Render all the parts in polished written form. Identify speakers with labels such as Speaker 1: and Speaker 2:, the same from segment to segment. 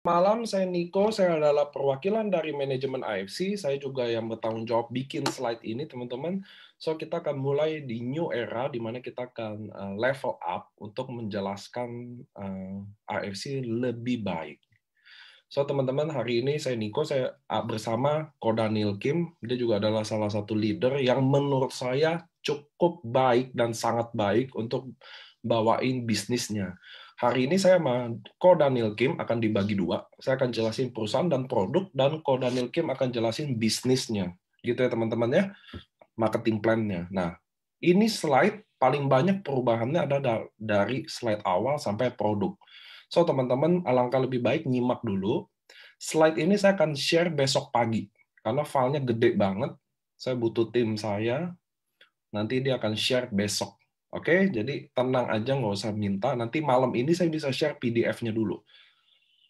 Speaker 1: Malam, saya Niko, saya adalah perwakilan dari manajemen AFC. Saya juga yang bertanggung jawab bikin slide ini, teman-teman. So, kita akan mulai di new era, di mana kita akan level up untuk menjelaskan AFC lebih baik. So, teman-teman, hari ini saya Niko, saya bersama Ko Daniel Kim. Dia juga adalah salah satu leader yang menurut saya cukup baik dan sangat baik untuk bawain bisnisnya. Hari ini saya sama Ko Daniel Kim akan dibagi dua. Saya akan jelasin perusahaan dan produk, dan Ko Daniel Kim akan jelasin bisnisnya. Gitu ya, teman-teman ya, marketing plan-nya. Nah, ini slide paling banyak perubahannya ada dari slide awal sampai produk. So, teman-teman, alangkah lebih baik nyimak dulu. Slide ini saya akan share besok pagi, karena filenya gede banget. Saya butuh tim saya, nanti dia akan share besok. Oke, jadi tenang aja, nggak usah minta. Nanti malam ini saya bisa share PDF-nya dulu.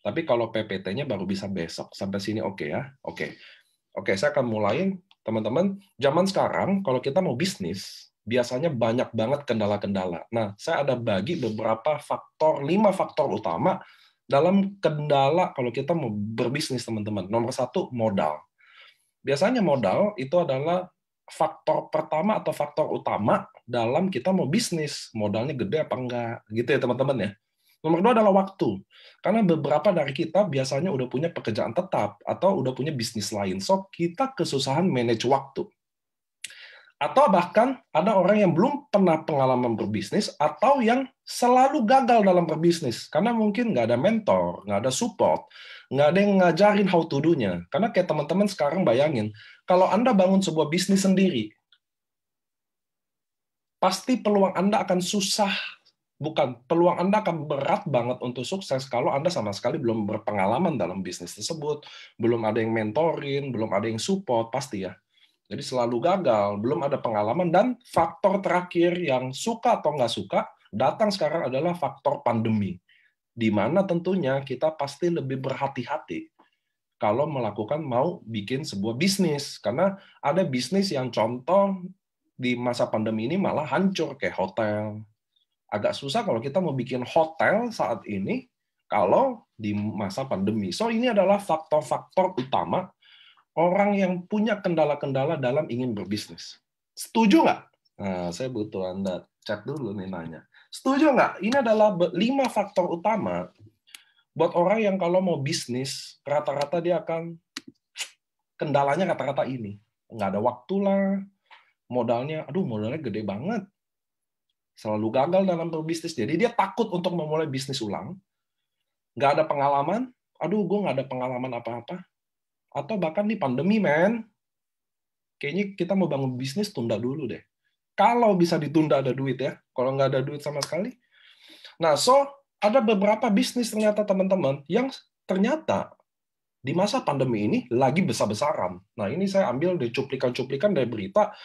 Speaker 1: Tapi kalau PPT-nya baru bisa besok. Sampai sini oke ya? Oke. Oke, saya akan mulai. Teman-teman, zaman sekarang kalau kita mau bisnis, biasanya banyak banget kendala-kendala. Nah, saya ada bagi beberapa faktor, 5 faktor utama dalam kendala kalau kita mau berbisnis, teman-teman. Nomor satu, modal. Biasanya modal itu adalah faktor pertama atau faktor utama dalam kita mau bisnis. Modalnya gede apa enggak, gitu ya teman-teman ya. Nomor dua adalah waktu. Karena beberapa dari kita biasanya udah punya pekerjaan tetap atau udah punya bisnis lain. So, kita kesusahan manage waktu. Atau bahkan ada orang yang belum pernah pengalaman berbisnis atau yang selalu gagal dalam berbisnis. Karena mungkin nggak ada mentor, nggak ada support, nggak ada yang ngajarin how to do-nya. Karena kayak teman-teman sekarang bayangin, kalau Anda bangun sebuah bisnis sendiri, pasti peluang Anda akan susah. Bukan, peluang Anda akan berat banget untuk sukses kalau Anda sama sekali belum berpengalaman dalam bisnis tersebut, belum ada yang mentorin, belum ada yang support, pasti ya. Jadi selalu gagal, belum ada pengalaman, dan faktor terakhir yang suka atau nggak suka, datang sekarang adalah faktor pandemi. Di mana tentunya kita pasti lebih berhati-hati kalau mau bikin sebuah bisnis. Karena ada bisnis yang contoh di masa pandemi ini malah hancur, kayak hotel. Agak susah kalau kita mau bikin hotel saat ini kalau di masa pandemi. So, ini adalah faktor-faktor utama orang yang punya kendala-kendala dalam ingin berbisnis. Setuju nggak? Nah, saya butuh Anda chat dulu nih nanya. Setuju nggak? Ini adalah 5 faktor utama buat orang yang kalau mau bisnis, rata-rata dia akan kendalanya rata-rata ini. Nggak ada waktu lah, modalnya gede banget. Selalu gagal dalam berbisnis. Jadi dia takut untuk memulai bisnis ulang. Nggak ada pengalaman. Gue nggak ada pengalaman apa-apa. Atau bahkan di pandemi, men. Kayaknya kita mau bangun bisnis, tunda dulu deh. Kalau bisa ditunda ada duit ya. Kalau nggak ada duit sama sekali. Nah, so ada beberapa bisnis ternyata teman-teman yang ternyata di masa pandemi ini lagi besar-besaran. Nah, ini saya ambil dari cuplikan-cuplikan dari berita.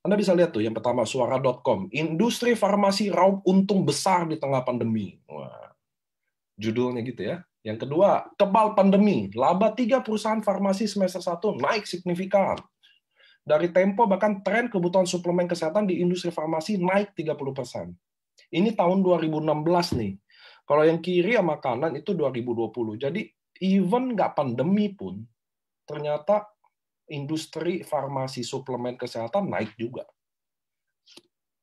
Speaker 1: Anda bisa lihat tuh, yang pertama suara.com, industri farmasi raup untung besar di tengah pandemi. Wah, judulnya gitu ya. Yang kedua, kebal pandemi, laba 3 perusahaan farmasi semester 1 naik signifikan. Dari Tempo, bahkan tren kebutuhan suplemen kesehatan di industri farmasi naik 30%. Ini tahun 2016 nih. Kalau yang kiri sama kanan itu 2020. Jadi even nggak pandemi pun, ternyata industri farmasi suplemen kesehatan naik juga.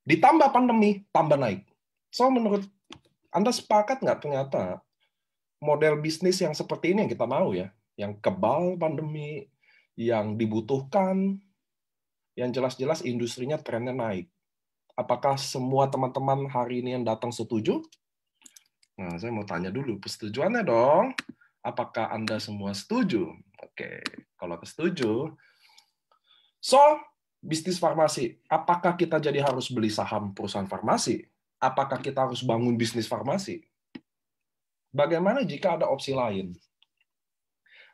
Speaker 1: Ditambah pandemi, tambah naik. So, menurut Anda sepakat nggak ternyata model bisnis yang seperti ini yang kita mau ya? Yang kebal pandemi, yang dibutuhkan, yang jelas-jelas industrinya trennya naik. Apakah semua teman-teman hari ini yang datang setuju? Nah, saya mau tanya dulu persetujuannya dong. Apakah Anda semua setuju? Oke, kalau setuju. So, bisnis farmasi. Apakah kita jadi harus beli saham perusahaan farmasi? Apakah kita harus bangun bisnis farmasi? Bagaimana jika ada opsi lain?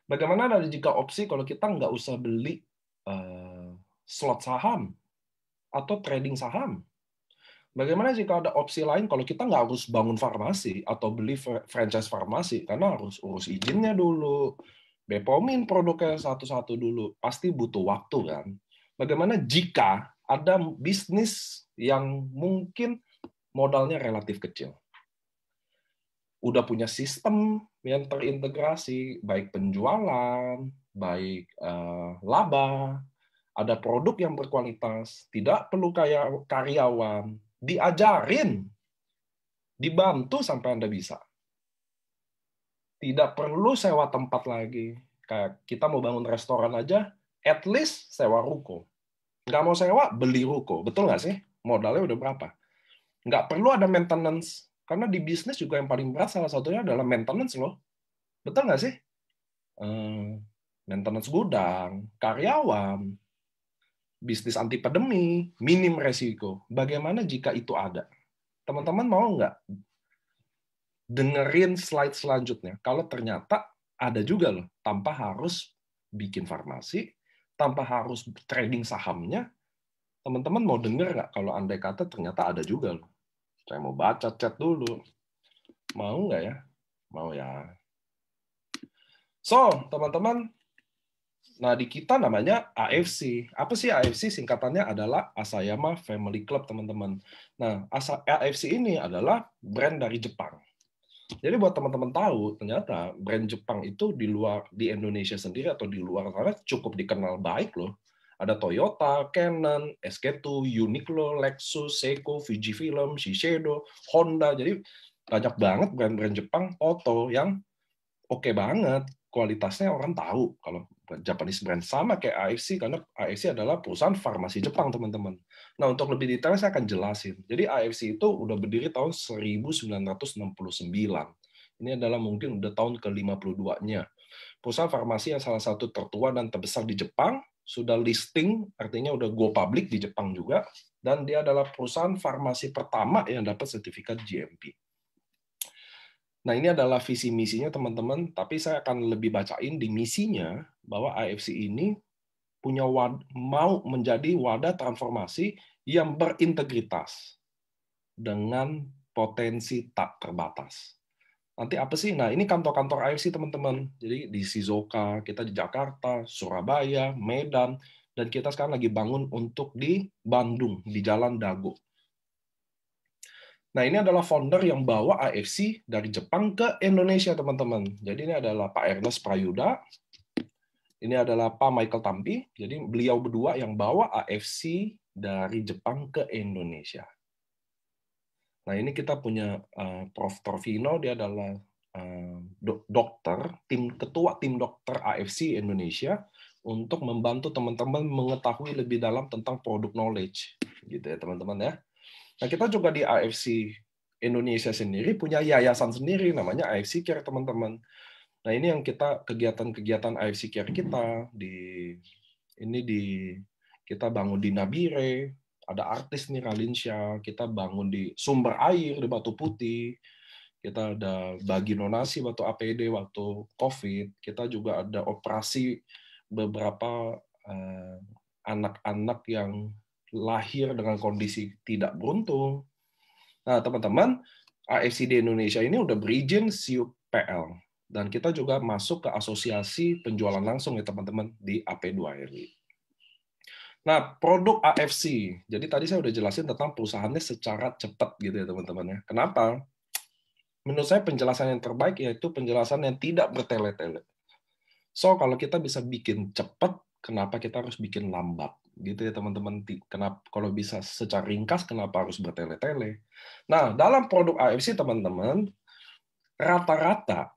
Speaker 1: Bagaimana jika opsi kalau kita nggak usah beli slot saham atau trading saham? Bagaimana jika ada opsi lain kalau kita nggak harus bangun farmasi atau beli franchise farmasi, karena harus urus izinnya dulu, BPOM-in produknya satu-satu dulu, pasti butuh waktu kan. Bagaimana jika ada bisnis yang mungkin modalnya relatif kecil? udah punya sistem yang terintegrasi, baik penjualan, baik laba, ada produk yang berkualitas, tidak perlu kayak karyawan, diajarin, dibantu sampai Anda bisa. Tidak perlu sewa tempat lagi. Kayak kita mau bangun restoran aja, at least sewa ruko. Nggak mau sewa, beli ruko. Betul nggak sih? Modalnya udah berapa? Nggak perlu ada maintenance. Karena di bisnis juga yang paling berat salah satunya adalah maintenance loh. Betul nggak sih? Maintenance gudang, karyawan, bisnis anti pandemi, minim resiko. Bagaimana jika itu ada? Teman-teman mau nggak dengerin slide selanjutnya? Kalau ternyata ada juga loh, tanpa harus bikin farmasi, tanpa harus trading sahamnya, teman-teman mau denger nggak kalau andai kata ternyata ada juga loh? Saya mau baca chat dulu. Mau nggak ya? Mau ya. So, teman-teman, nah di kita namanya AFC. Apa sih AFC? Singkatannya adalah Asayama Family Club, teman-teman. Nah, AFC ini adalah brand dari Jepang. Jadi buat teman-teman tahu, ternyata brand Jepang itu di Indonesia sendiri atau di luar sana cukup dikenal baik loh. Ada Toyota, Canon, SK2, Uniqlo, Lexus, Seiko, Fujifilm, Shiseido, Honda. Jadi banyak banget brand-brand Jepang auto yang oke banget. Kualitasnya orang tahu kalau Japanese brand, sama kayak AFC, karena AFC adalah perusahaan farmasi Jepang, teman-teman. Nah, untuk lebih detail saya akan jelasin. Jadi AFC itu udah berdiri tahun 1969. Ini adalah mungkin udah tahun ke-52-nya. Perusahaan farmasi yang salah satu tertua dan terbesar di Jepang, sudah listing, artinya udah go public di Jepang juga, dan dia adalah perusahaan farmasi pertama yang dapat sertifikat GMP. Nah, ini adalah visi misinya, teman-teman, tapi saya akan lebih bacain di misinya bahwa AFC ini mau menjadi wadah transformasi yang berintegritas dengan potensi tak terbatas. Nanti apa sih? Nah, ini kantor-kantor AFC, teman-teman. Jadi di Shizuoka, kita di Jakarta, Surabaya, Medan, dan kita sekarang lagi bangun untuk di Bandung, di Jalan Dago. Nah, ini adalah founder yang bawa AFC dari Jepang ke Indonesia, teman-teman. Jadi ini adalah Pak Ernest Prayuda, ini adalah Pak Michael Tampi. Jadi beliau berdua yang bawa AFC dari Jepang ke Indonesia. Nah, ini kita punya Prof. Torvino, dia adalah dokter, ketua tim dokter AFC Indonesia, untuk membantu teman-teman mengetahui lebih dalam tentang produk knowledge. Gitu ya, teman-teman ya. Nah, kita juga di AFC Indonesia sendiri punya yayasan sendiri namanya AFC Care, teman-teman. Nah, ini yang kegiatan-kegiatan AFC Care kita kita bangun di Nabire, ada artis nih Ralinsya, kita bangun di Sumber Air di Batu Putih, kita ada bagi donasi waktu APD waktu COVID, kita juga ada operasi beberapa anak-anak yang lahir dengan kondisi tidak beruntung. Nah, teman-teman, AFC di Indonesia ini udah berizin SIUP-PL. Dan kita juga masuk ke asosiasi penjualan langsung ya, teman-teman, di AP2RI. Nah, produk AFC. Jadi tadi saya udah jelasin tentang perusahaannya secara cepat gitu ya, teman-teman ya. Kenapa? Menurut saya penjelasan yang terbaik yaitu penjelasan yang tidak bertele-tele. So, kalau kita bisa bikin cepat, kenapa kita harus bikin lambat? Gitu ya, teman-teman. Kenapa kalau bisa secara ringkas, kenapa harus bertele-tele? Nah, dalam produk AFC, teman-teman, rata-rata,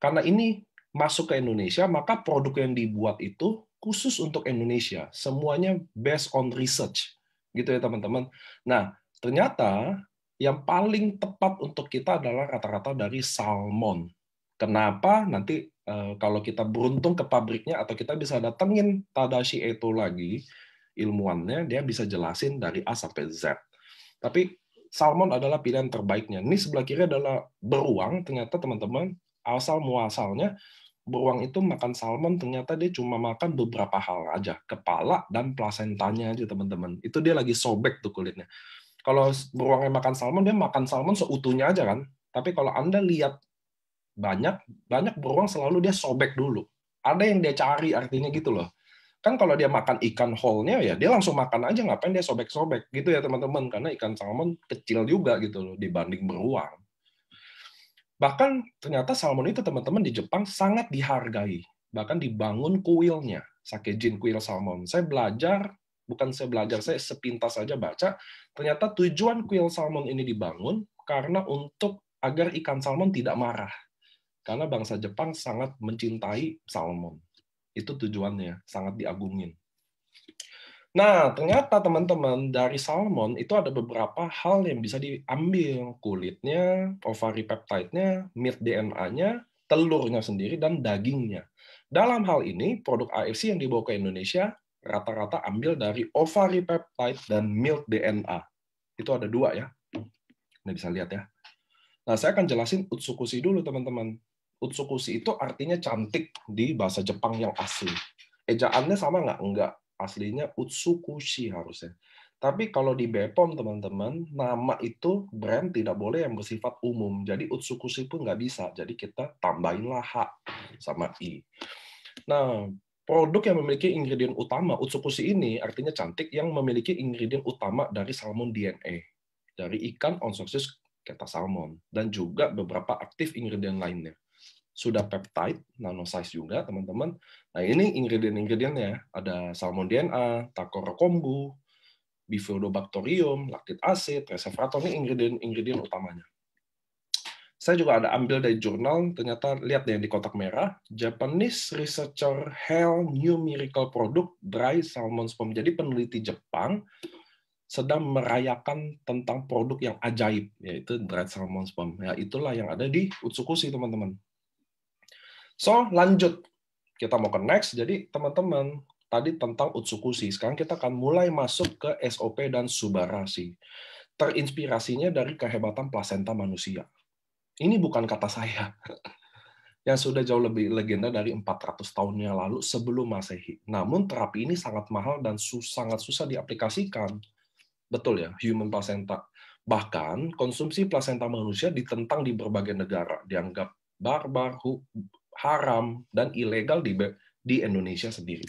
Speaker 1: karena ini masuk ke Indonesia, maka produk yang dibuat itu khusus untuk Indonesia. Semuanya based on research. Gitu ya, teman-teman. Nah, ternyata yang paling tepat untuk kita adalah rata-rata dari salmon. Kenapa? Nanti kalau kita beruntung ke pabriknya atau kita bisa datengin Tadashi Eto lagi, ilmuwannya, dia bisa jelasin dari A sampai Z. Tapi salmon adalah pilihan terbaiknya. Ini sebelah kiri adalah beruang, ternyata teman-teman, asal muasalnya beruang itu makan salmon, ternyata dia cuma makan beberapa hal aja, kepala dan plasentanya aja, teman-teman. Itu dia lagi sobek tuh kulitnya. Kalau beruang yang makan salmon, dia makan salmon seutuhnya aja kan. Tapi kalau Anda lihat banyak beruang selalu dia sobek dulu. Ada yang dia cari, artinya gitu loh. Kan kalau dia makan ikan whole-nya ya dia langsung makan aja, ngapain dia sobek-sobek gitu ya, teman-teman, karena ikan salmon kecil juga gitu loh dibanding beruang. Bahkan ternyata salmon itu teman-teman di Jepang sangat dihargai. Bahkan dibangun kuilnya, Sakejin kuil salmon. Saya sepintas saja baca, ternyata tujuan kuil salmon ini dibangun karena agar ikan salmon tidak marah. Karena bangsa Jepang sangat mencintai salmon. Itu tujuannya, sangat diagungin. Nah, ternyata teman-teman, dari salmon itu ada beberapa hal yang bisa diambil. Kulitnya, ovary peptide-nya, meat DNA-nya, telurnya sendiri, dan dagingnya. Dalam hal ini, produk AFC yang dibawa ke Indonesia rata-rata ambil dari ovary peptide dan milk DNA. Itu ada dua ya. Anda bisa lihat ya. Nah, saya akan jelasin Utsukushi dulu, teman-teman. Utsukushi itu artinya cantik di bahasa Jepang yang asli. Ejaannya sama nggak? Enggak. Aslinya Utsukushi harusnya. Tapi kalau di Bepom, teman-teman, nama itu brand tidak boleh yang bersifat umum. Jadi Utsukushi pun nggak bisa. Jadi kita tambahinlah H sama I. Nah, produk yang memiliki ingredient utama, Utsukushi ini artinya cantik, yang memiliki ingredient utama dari salmon DNA. Dari ikan Onsoxys keta salmon. Dan juga beberapa aktif ingredient lainnya. Sudah peptide, nanosize juga, teman-teman. Nah, ini ingredient-ingredientnya. Ada salmon DNA, Takoro kombu, Bifidobacterium, lactic acid, resveratrol, ini ingredient utamanya. Saya juga ada ambil dari jurnal, ternyata lihat deh di kotak merah, Japanese Researcher Hell New Miracle Product Dry Salmon Sperm. Jadi peneliti Jepang sedang merayakan tentang produk yang ajaib, yaitu dried salmon sperm. Ya, itulah yang ada di Utsukushi, teman-teman. So, lanjut. Kita mau ke next. Jadi, teman-teman, tadi tentang Utsukushi. Sekarang kita akan mulai masuk ke SOP dan Subarashi. Terinspirasinya dari kehebatan plasenta manusia. Ini bukan kata saya. Yang sudah jauh lebih legenda dari 400 tahun yang lalu sebelum Masehi. Namun, terapi ini sangat mahal dan sangat susah diaplikasikan. Betul ya, human placenta. Bahkan, konsumsi plasenta manusia ditentang di berbagai negara. Dianggap barbar, haram, dan ilegal di Indonesia sendiri.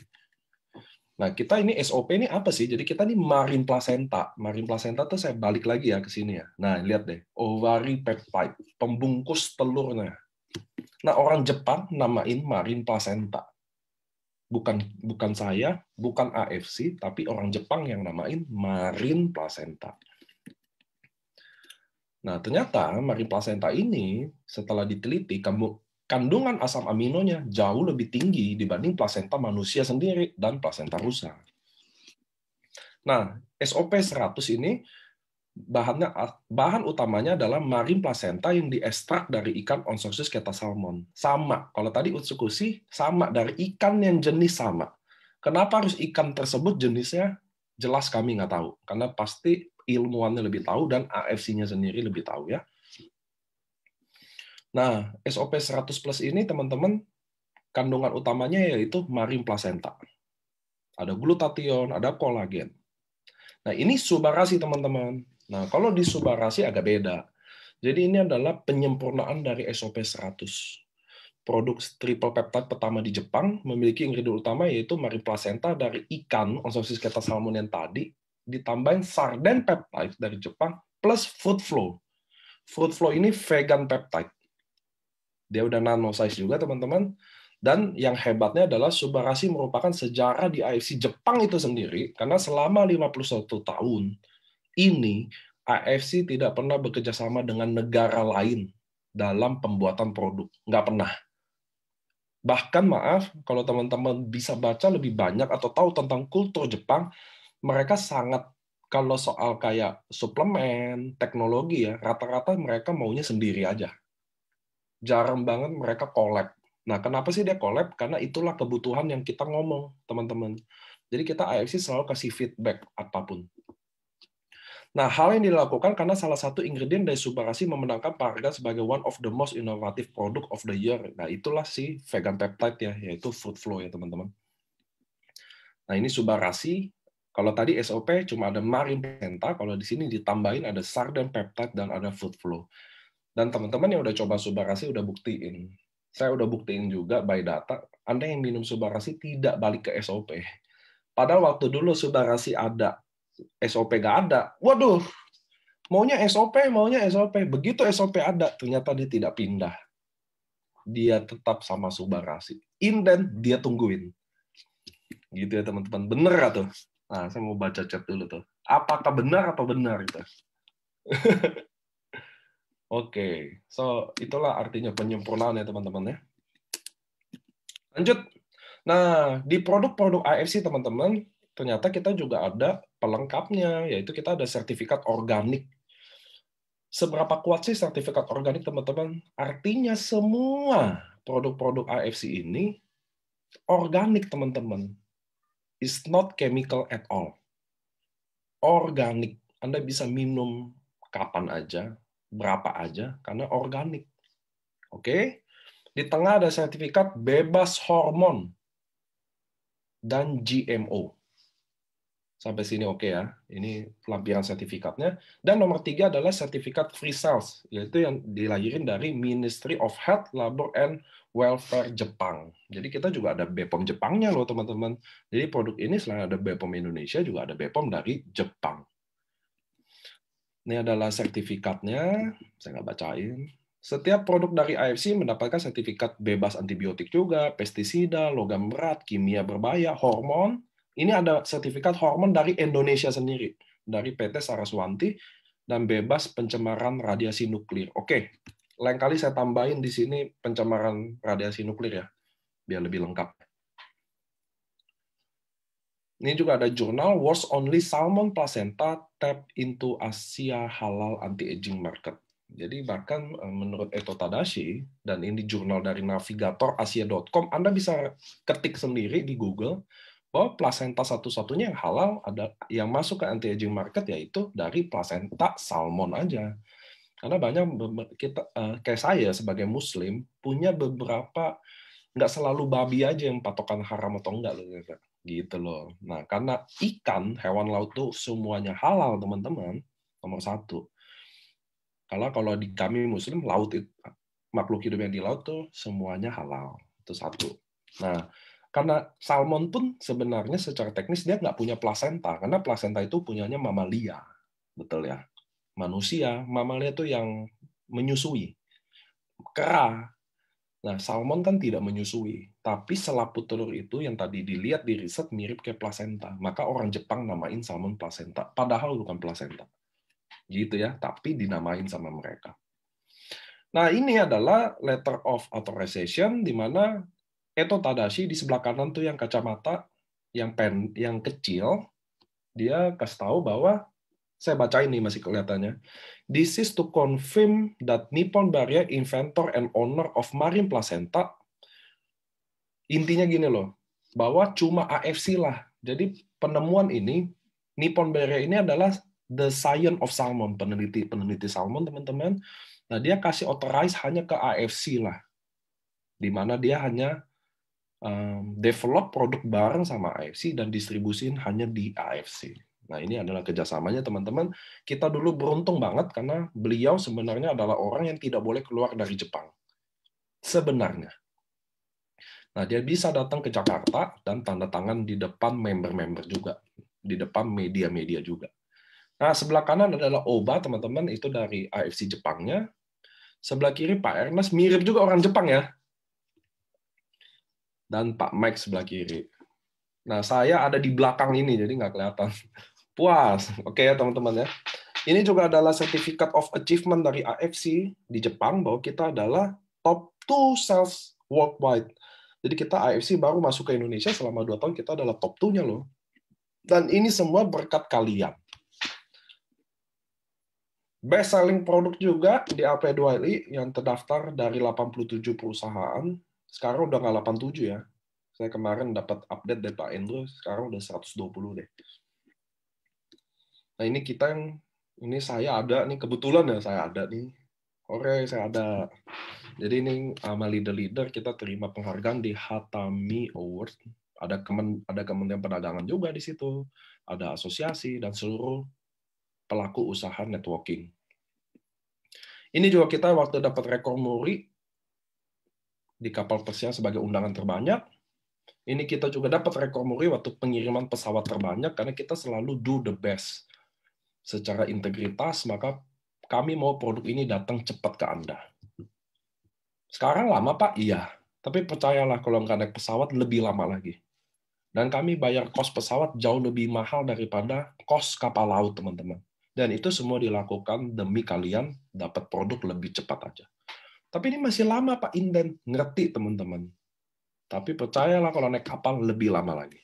Speaker 1: Nah, kita ini SOP ini apa sih? Jadi kita ini marine placenta. Marine placenta tuh saya balik lagi ya ke sini ya. Nah, lihat deh. Ovary peptide, pembungkus telurnya. Nah, orang Jepang namain marine placenta. Bukan saya, bukan AFC, tapi orang Jepang yang namain marine placenta. Nah, ternyata marine placenta ini setelah diteliti, kandungan asam aminonya jauh lebih tinggi dibanding plasenta manusia sendiri dan plasenta rusa. Nah, SOP 100 ini bahan utamanya adalah marine placenta yang diekstrak dari ikan Onsoxys keta salmon. Sama, kalau tadi Utsukushi sama dari ikan yang jenis sama. Kenapa harus ikan tersebut jenisnya? Jelas kami nggak tahu, karena pasti ilmuwannya lebih tahu dan AFC-nya sendiri lebih tahu ya. Nah, SOP 100 plus ini teman-teman kandungan utamanya yaitu marine placenta. Ada glutathione, ada kolagen. Nah, ini Subarashi teman-teman. Nah, kalau di Subarashi agak beda. Jadi ini adalah penyempurnaan dari SOP 100. Produk triple peptide pertama di Jepang memiliki ingredient utama yaitu marine placenta dari ikan Onsoxys keta salmon yang tadi, ditambahin sarden peptide dari Jepang plus food flow. Food flow ini vegan peptide. Dia udah nano size juga, teman-teman. Dan yang hebatnya adalah Subarashi merupakan sejarah di AFC Jepang itu sendiri, karena selama 51 tahun ini, AFC tidak pernah bekerja sama dengan negara lain dalam pembuatan produk. Nggak pernah. Bahkan maaf, kalau teman-teman bisa baca lebih banyak atau tahu tentang kultur Jepang, mereka sangat, kalau soal kayak suplemen, teknologi ya, rata-rata mereka maunya sendiri aja. Jarang banget mereka collab. Nah, kenapa sih dia collab? Karena itulah kebutuhan yang kita ngomong, teman-teman. Jadi kita AFC selalu kasih feedback apapun. Nah, hal yang dilakukan karena salah satu ingredient dari Subarashi memenangkan penghargaan sebagai one of the most innovative product of the year. Nah, itulah si vegan peptide ya, yaitu food flow ya, teman-teman. Nah, ini Subarashi. Kalau tadi SOP cuma ada marine placenta, kalau di sini ditambahin ada sarden peptide dan ada food flow. Dan teman-teman yang udah coba Subarashi udah buktiin. Saya udah buktiin juga by data, Anda yang minum Subarashi tidak balik ke SOP. Padahal waktu dulu Subarashi ada, SOP nggak ada. Waduh, Maunya SOP. Begitu SOP ada, ternyata dia tidak pindah. Dia tetap sama Subarasi. Inden, dia tungguin. Gitu ya teman-teman. Bener gak tuh? Nah, saya mau baca chat dulu tuh. Apakah benar atau benar itu? Oke, so itulah artinya penyempurnaan ya teman-teman ya. Lanjut. Nah, di produk-produk AFC teman-teman, ternyata kita juga ada pelengkapnya, yaitu kita ada sertifikat organik. Seberapa kuat sih sertifikat organik teman-teman? Artinya semua produk-produk AFC ini organik teman-teman. It's not chemical at all. Organik. Anda bisa minum kapan aja, berapa aja, karena organik. Oke? Di tengah ada sertifikat bebas hormon dan GMO. Sampai sini oke ya. Ini lampiran sertifikatnya. Dan nomor 3 adalah sertifikat free sales, yaitu yang dilahirin dari Ministry of Health, Labor and Welfare Jepang. Jadi kita juga ada BPOM Jepangnya loh teman-teman. Jadi produk ini selain ada BPOM Indonesia, juga ada BPOM dari Jepang. Ini adalah sertifikatnya, saya nggak bacain. Setiap produk dari AFC mendapatkan sertifikat bebas antibiotik juga, pestisida, logam berat, kimia berbahaya, hormon. Ini ada sertifikat hormon dari Indonesia sendiri, dari PT Saraswanti, dan bebas pencemaran radiasi nuklir. Oke, lain kali saya tambahin di sini pencemaran radiasi nuklir ya, biar lebih lengkap. Ini juga ada jurnal Was Only Salmon Placenta Tap into Asia Halal Anti-Aging Market. Jadi bahkan menurut Eto Tadashi, dan ini jurnal dari navigatorasia.com, Anda bisa ketik sendiri di Google, bahwa plasenta satu-satunya yang halal ada yang masuk ke anti-aging market yaitu dari plasenta salmon aja. Karena banyak kita kayak saya sebagai Muslim punya beberapa, nggak selalu babi aja yang patokan haram atau enggak loh gitu loh. Nah, karena ikan, hewan laut tuh semuanya halal, teman-teman. Nomor 1. Kalau di kami Muslim, laut itu, makhluk hidup yang di laut tuh semuanya halal. Itu 1. Nah, karena salmon pun sebenarnya secara teknis dia nggak punya plasenta, karena plasenta itu punyanya mamalia. Betul ya? Manusia, mamalia itu yang menyusui. Kera. Nah, salmon kan tidak menyusui, tapi selaput telur itu yang tadi dilihat di riset mirip kayak plasenta. Maka orang Jepang namain salmon plasenta, padahal bukan plasenta. Gitu ya, tapi dinamain sama mereka. Nah, ini adalah letter of authorization di mana Eto Tadashi di sebelah kanan tuh yang kacamata yang kecil, dia kasih tahu bahwa saya baca ini masih kelihatannya. This is to confirm that Nippon Barrier inventor and owner of marine placenta. Intinya gini loh, bahwa cuma AFC lah. Jadi penemuan ini, Nippon Barrier ini adalah the science of salmon, peneliti salmon teman-teman. Nah, dia kasih authorize hanya ke AFC lah, di mana dia hanya develop produk bareng sama AFC dan distribusin hanya di AFC. Nah, ini adalah kerjasamanya teman-teman. Kita dulu beruntung banget karena beliau sebenarnya adalah orang yang tidak boleh keluar dari Jepang. Sebenarnya. Nah, dia bisa datang ke Jakarta dan tanda tangan di depan member-member juga. Di depan media-media juga. Nah, sebelah kanan adalah Oba, teman-teman. Itu dari AFC Jepangnya. Sebelah kiri Pak Ernest, mirip juga orang Jepang ya. Dan Pak Mike sebelah kiri. Nah, saya ada di belakang ini, jadi nggak kelihatan. Puas. Oke ya, teman-teman ya. Ini juga adalah Certificate of Achievement dari AFC di Jepang, bahwa kita adalah top 2 sales worldwide. Jadi kita AFC baru masuk ke Indonesia selama 2 tahun, kita adalah top 2-nya loh. Dan ini semua berkat kalian. Best selling produk juga di AP2LI yang terdaftar dari 87 perusahaan. Sekarang udah nggak 87 ya. Saya kemarin dapat update dari Pak Endro, sekarang udah 120 deh. Nah, ini kita ini saya ada nih, kebetulan ya saya ada nih. Oke, saya ada. Jadi ini sama leader-leader kita terima penghargaan di Hatami Award. Ada Kementerian Perdagangan juga di situ. Ada asosiasi dan seluruh pelaku usaha networking. Ini juga kita waktu dapat rekor muri di kapal pesiar sebagai undangan terbanyak. Ini kita juga dapat rekor muri waktu pengiriman pesawat terbanyak karena kita selalu do the best. secara integritas, maka kami mau produk ini datang cepat ke Anda. Sekarang lama, Pak? Iya. Tapi percayalah, kalau nggak naik pesawat, lebih lama lagi. Dan kami bayar kos pesawat jauh lebih mahal daripada kos kapal laut, teman-teman. Dan itu semua dilakukan demi kalian dapat produk lebih cepat aja. Tapi ini masih lama, Pak Inden. Ngerti, teman-teman. Tapi percayalah, kalau naik kapal, lebih lama lagi.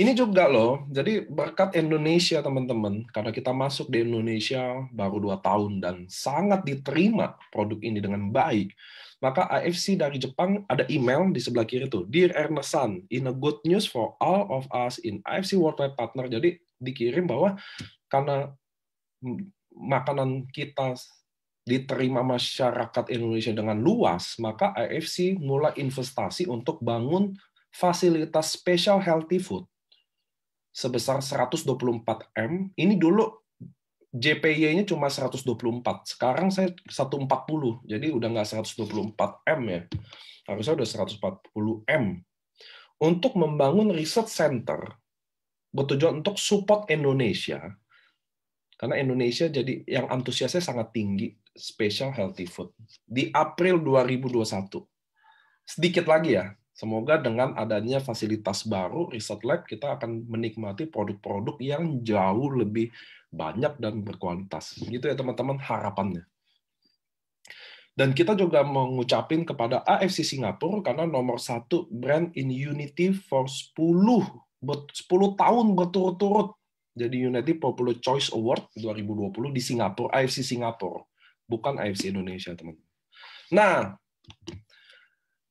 Speaker 1: Ini juga loh, jadi berkat Indonesia teman-teman, karena kita masuk di Indonesia baru 2 tahun dan sangat diterima produk ini dengan baik, maka AFC dari Jepang ada email di sebelah kiri tuh, Dear Ernest-san, in a good news for all of us in AFC Worldwide Partner. Jadi dikirim bahwa karena makanan kita diterima masyarakat Indonesia dengan luas, maka AFC mulai investasi untuk bangun fasilitas special healthy food sebesar 124 M. Ini dulu JPY-nya cuma 124. Sekarang saya 140. Jadi udah nggak 124 M ya. Harusnya udah 140 M. Untuk membangun research center bertujuan untuk support Indonesia. Karena Indonesia jadi yang antusiasnya sangat tinggi special healthy food. Di April 2021. Sedikit lagi ya, semoga dengan adanya fasilitas baru, Research Lab, kita akan menikmati produk-produk yang jauh lebih banyak dan berkualitas. Gitu ya teman-teman harapannya. Dan kita juga mengucapin kepada AFC Singapura karena nomor 1 brand in Unity for 10 tahun berturut-turut. Jadi Unity Popular Choice Award 2020 di Singapura, AFC Singapura, bukan AFC Indonesia, teman-teman. Nah,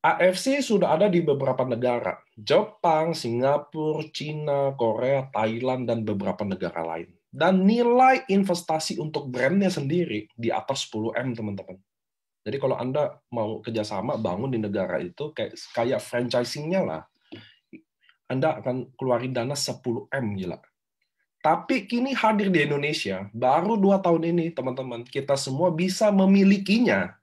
Speaker 1: AFC sudah ada di beberapa negara, Jepang, Singapura, Cina, Korea, Thailand, dan beberapa negara lain. Dan nilai investasi untuk brandnya sendiri di atas 10 M, teman-teman. Jadi kalau Anda mau kerjasama bangun di negara itu, kayak franchising-nya lah, Anda akan keluarin dana 10 M, gila. Tapi kini hadir di Indonesia, baru 2 tahun ini, teman-teman, kita semua bisa memilikinya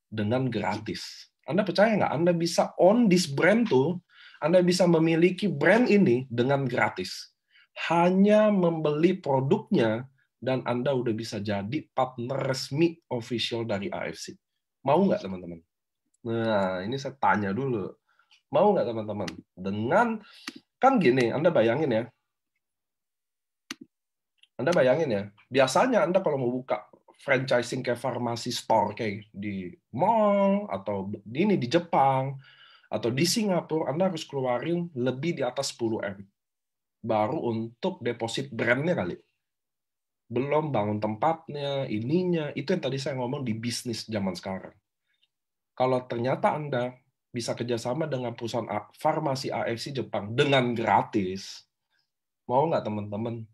Speaker 1: dengan gratis. Anda percaya nggak? Anda bisa own this brand tuh, Anda bisa memiliki brand ini dengan gratis. Hanya membeli produknya, dan Anda udah bisa jadi partner resmi official dari AFC. Mau nggak, teman-teman? Nah, ini saya tanya dulu. Mau nggak, teman-teman? Dengan, kan gini, Anda bayangin ya, biasanya Anda kalau mau buka franchising kayak farmasi store kayak di mall atau di Jepang atau di Singapura, Anda harus keluarin lebih di atas 10 M. Baru untuk deposit brandnya kali. Belum bangun tempatnya, ininya. Itu yang tadi saya ngomong di bisnis zaman sekarang. Kalau ternyata Anda bisa kerjasama dengan perusahaan farmasi AFC Jepang dengan gratis, mau nggak teman-teman?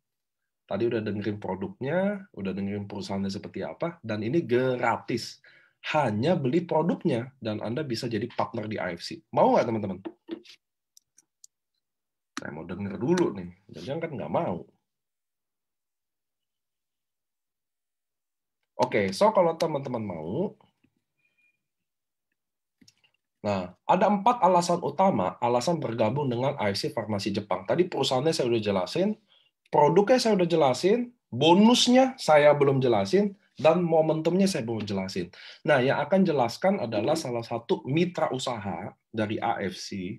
Speaker 1: Tadi udah dengerin produknya, udah dengerin perusahaannya seperti apa, dan ini gratis. Hanya beli produknya, dan Anda bisa jadi partner di AFC. Mau nggak, teman-teman? Saya mau denger dulu nih. Jangan kan nggak mau. Oke, so kalau teman-teman mau, nah, ada 4 alasan utama, alasan bergabung dengan AFC Farmasi Jepang. Tadi perusahaannya saya udah jelasin, produknya saya udah jelasin, bonusnya saya belum jelasin, dan momentumnya saya belum jelasin. Nah, yang akan jelaskan adalah salah satu mitra usaha dari AFC,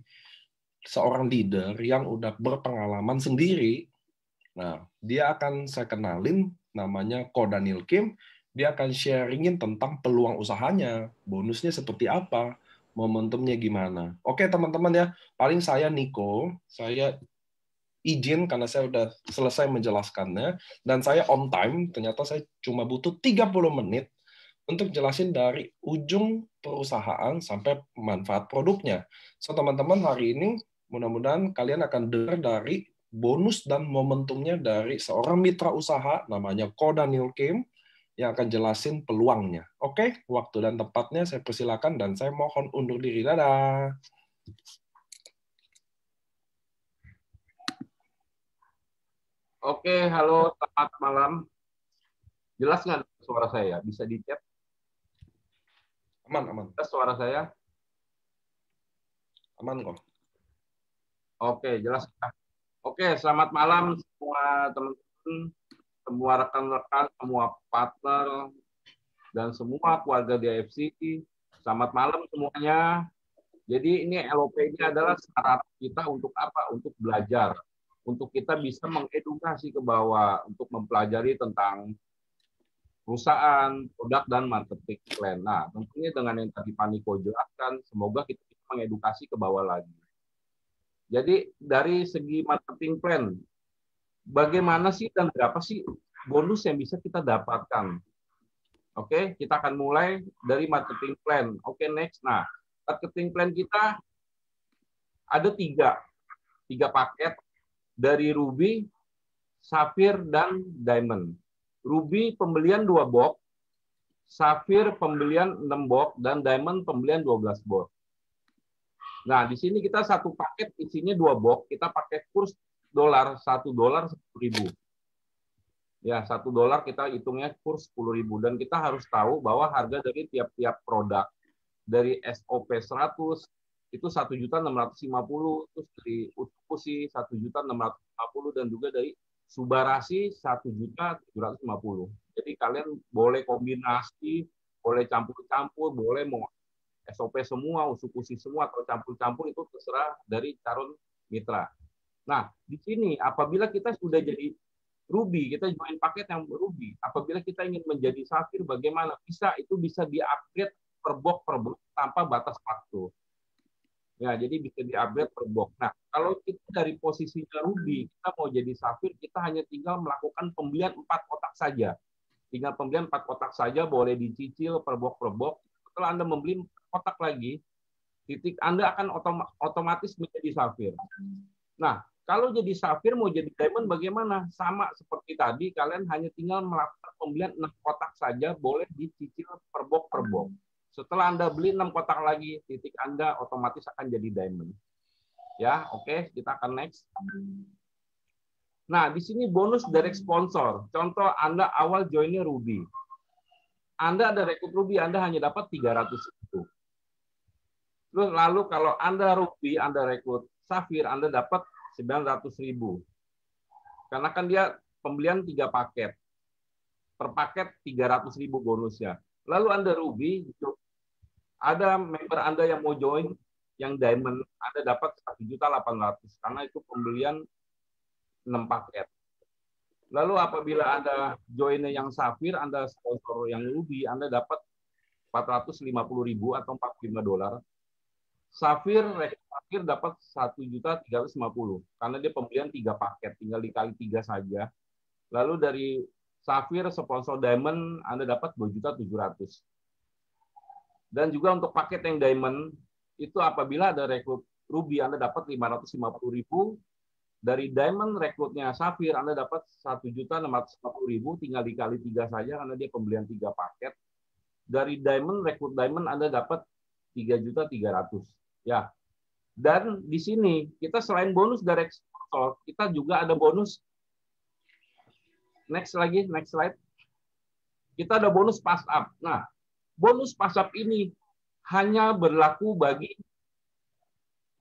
Speaker 1: seorang leader yang udah berpengalaman sendiri. Nah, dia akan saya kenalin, namanya Ko Daniel Kim. Dia akan sharingin tentang peluang usahanya, bonusnya seperti apa, momentumnya gimana. Oke, teman-teman ya, paling saya Niko, saya izin karena saya udah selesai menjelaskannya, dan saya on time, ternyata saya cuma butuh 30 menit untuk jelasin dari ujung perusahaan sampai manfaat produknya. So, teman-teman, hari ini mudah-mudahan kalian akan dengar dari bonus dan momentumnya dari seorang mitra usaha namanya Ko Daniel Kim yang akan jelasin peluangnya. Oke, waktu dan tempatnya saya persilakan dan saya mohon undur diri. Dadah.
Speaker 2: Oke, halo, selamat malam. Jelas nggak suara saya? Bisa dicek
Speaker 1: Aman, aman.
Speaker 2: suara saya?
Speaker 1: Aman kok.
Speaker 2: Oke, jelas. Oke, selamat malam semua teman-teman. semua rekan-rekan, semua partner, dan semua keluarga DFC. Selamat malam semuanya. Jadi ini LOP ini adalah sarana kita untuk apa? Untuk belajar. Untuk kita bisa mengedukasi ke bawah, untuk mempelajari tentang perusahaan, produk, dan marketing plan. Nah, tentunya dengan yang tadi Pak Niko jelaskan, semoga kita bisa mengedukasi ke bawah lagi. Jadi dari segi marketing plan, bagaimana sih dan berapa sih bonus yang bisa kita dapatkan? Oke, kita akan mulai dari marketing plan. Oke, next. Nah, marketing plan kita ada tiga paket dari Ruby, Sapphire, dan Diamond. Ruby pembelian 2 box, Sapphire pembelian 6 box, dan Diamond pembelian 12 box. Nah, di sini kita satu paket isinya 2 box, kita pakai kurs dolar, $1 10.000. Ya, $1 kita hitungnya kurs 10.000. Dan kita harus tahu bahwa harga dari tiap-tiap produk, dari SOP 100, itu 1.650.000, terus dari Utkusi 1.650.000, dan juga dari Subarasi 1.750.000. Jadi kalian boleh kombinasi, boleh campur-campur, boleh mau SOP semua, Utkusi semua, atau campur-campur, itu terserah dari calon mitra. Nah, di sini apabila kita sudah jadi Ruby, kita join paket yang Ruby. Apabila kita ingin menjadi Sapphire, bagaimana? Itu bisa di-upgrade per box tanpa batas waktu. Ya, jadi bisa di-upgrade per box. Nah, kalau kita dari posisinya Ruby, kita mau jadi Sapphire, kita hanya tinggal melakukan pembelian 4 kotak saja. Tinggal pembelian 4 kotak saja, boleh dicicil per box. Setelah Anda membeli kotak lagi, Anda akan otomatis menjadi Sapphire. Nah, kalau jadi Sapphire mau jadi Diamond bagaimana? Sama seperti tadi, kalian hanya tinggal melakukan pembelian 6 kotak saja, boleh dicicil per box. Setelah Anda beli 6 kotak lagi, Anda otomatis akan jadi Diamond. Ya, oke, kita akan next. Nah, di sini bonus direct sponsor. Contoh Anda awal joinnya Ruby. Anda ada rekrut Ruby, Anda hanya dapat 300.000. Terus lalu kalau Anda Ruby, Anda rekrut Sapphire, Anda dapat 900.000. Karena kan dia pembelian 3 paket. Per paket 300.000 bonusnya. Lalu Anda Ruby, ada member Anda yang mau join yang Diamond, Anda dapat 1.800.000 karena itu pembelian 6 paket. Lalu apabila Anda joinnya yang Sapphire, Anda sponsor yang Ruby, Anda dapat 450.000 atau $45. Sapphire dapat 1.350.000 karena dia pembelian 3 paket, tinggal dikali 3 saja. Lalu dari Sapphire sponsor Diamond Anda dapat 2.700.000. Dan juga untuk paket yang Diamond itu apabila ada rekrut Ruby Anda dapat 550.000, dari Diamond rekrutnya Sapphire Anda dapat 1.650.000, tinggal dikali 3 saja karena dia pembelian 3 paket. Dari Diamond rekrut Diamond Anda dapat 3.300.000. Ya. Dan di sini kita selain bonus direct sponsor, kita juga ada bonus. Next slide. Kita ada bonus pass up. Nah, bonus pass up ini hanya berlaku bagi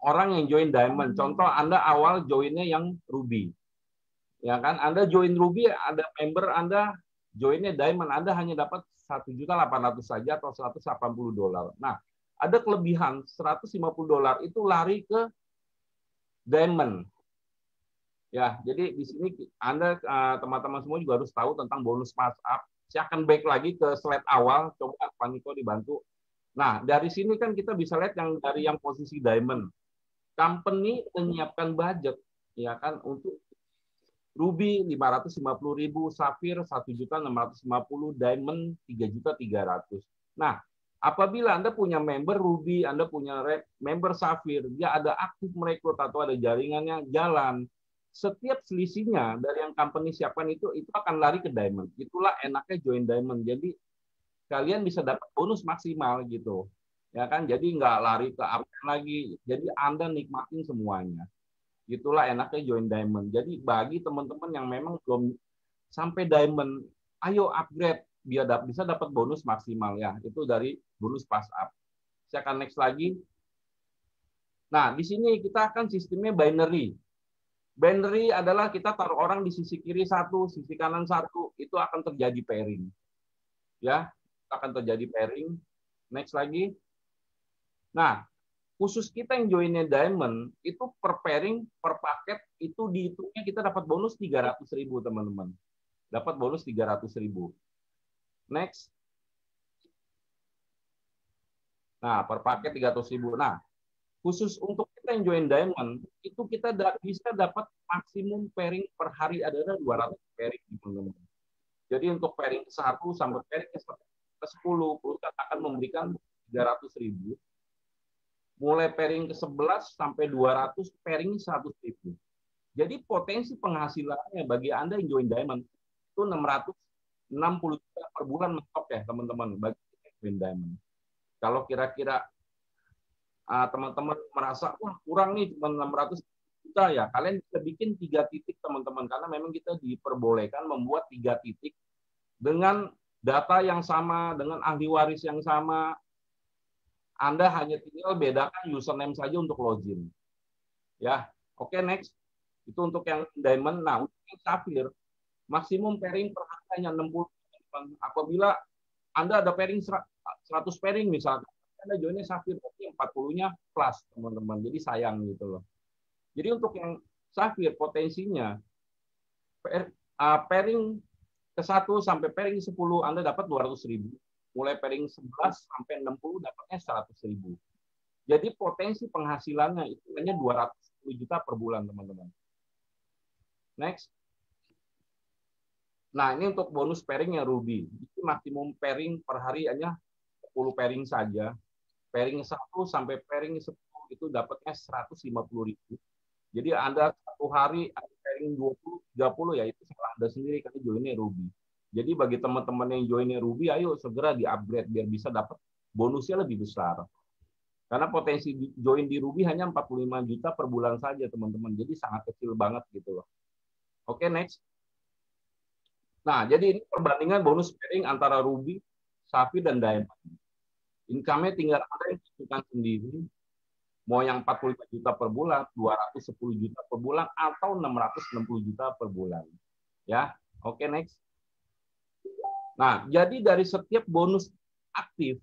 Speaker 2: orang yang join Diamond. Contoh Anda awal joinnya yang Ruby. Ya kan? Anda join Ruby, ada member Anda joinnya Diamond, Anda hanya dapat 1.800.000 saja atau $180. Nah, ada kelebihan $150 itu lari ke Diamond. Ya, jadi di sini Anda teman-teman semua juga harus tahu tentang bonus pass up. Saya akan back lagi ke slide awal, coba Pak Niko dibantu. Nah, dari sini kan kita bisa lihat yang dari yang posisi Diamond. Company menyiapkan budget ya kan untuk Ruby 550.000, Sapphire 1.650.000, Diamond 3.300.000. Nah, apabila Anda punya member Ruby, Anda punya member Sapphire, dia ada aktif merekrut atau ada jaringannya jalan, setiap selisihnya dari yang company siapkan itu akan lari ke Diamond. Itulah enaknya join Diamond. Jadi kalian bisa dapat bonus maksimal gitu. Ya kan? Jadi nggak lari ke up lagi. Jadi Anda nikmatin semuanya. Itulah enaknya join Diamond. Jadi bagi teman-teman yang memang belum sampai Diamond, ayo upgrade biar bisa dapat bonus maksimal ya. Itu dari bonus pass up. Saya akan next lagi. Nah, di sini kita akan sistemnya binary. Binary adalah kita taruh orang di sisi kiri satu, sisi kanan satu, itu akan terjadi pairing. Ya, akan terjadi pairing. Next lagi. Nah, khusus kita yang joinnya diamond, itu per pairing, per paket, itu dihitungnya kita dapat bonus 300.000, teman-teman. Dapat bonus 300.000. Next. Nah, per paket 300.000. Nah, khusus untuk kita yang join diamond, itu kita bisa dapat maksimum pairing per hari adalah 200 pairing, teman-teman. Jadi untuk pairing ke-1 sampai pairing ke-10, perusahaan akan memberikan 300.000. Mulai pairing ke-11 sampai 200, pairing 100.000. Jadi potensi penghasilannya bagi Anda yang join diamond itu 660 juta per bulan mentok ya, teman-teman, bagi yang join diamond. Kalau kira-kira teman-teman merasa wah kurang nih cuma 600 juta ya, kalian bisa bikin 3 titik, teman-teman, karena memang kita diperbolehkan membuat 3 titik dengan data yang sama, dengan ahli waris yang sama. Anda hanya tinggal bedakan username saja untuk login. Ya, oke, next. Itu untuk yang diamond. Nah, untuk yang sapphire, maksimum pairing per hari hanya 60. Apabila Anda ada pairing 100 pairing misalkan, Anda joinnya sapphire, berarti 40-nya plus, teman-teman. Jadi sayang gitu loh. Jadi untuk yang sapphire potensinya pairing ke-1 sampai pairing 10 Anda dapat 200.000. Mulai pairing 11 sampai 60 dapatnya 100.000. Jadi potensi penghasilannya itu hanya 210 juta per bulan, teman-teman. Next. Nah, ini untuk bonus pairing yang Ruby. Itu maksimum pairing per hari hanya 10 pairing saja. Pairing 1 sampai pairing 10 itu dapatnya 150.000. Jadi Anda satu hari ada pairing 20, 30 ya itu salah Anda sendiri karena joinnya Ruby. Jadi bagi teman-teman yang joinnya Ruby, ayo segera di-upgrade biar bisa dapat bonusnya lebih besar. Karena potensi join di Ruby hanya 45 juta per bulan saja, teman-teman. Jadi sangat kecil banget gitu loh. Oke, next. Nah, jadi ini perbandingan bonus pairing antara Ruby, Sapphire, dan Diamond. Income-nya tinggal Anda yang tentukan sendiri. Mau yang 45 juta per bulan, 210 juta per bulan, atau 660 juta per bulan. Ya, oke, next. Nah, jadi dari setiap bonus aktif,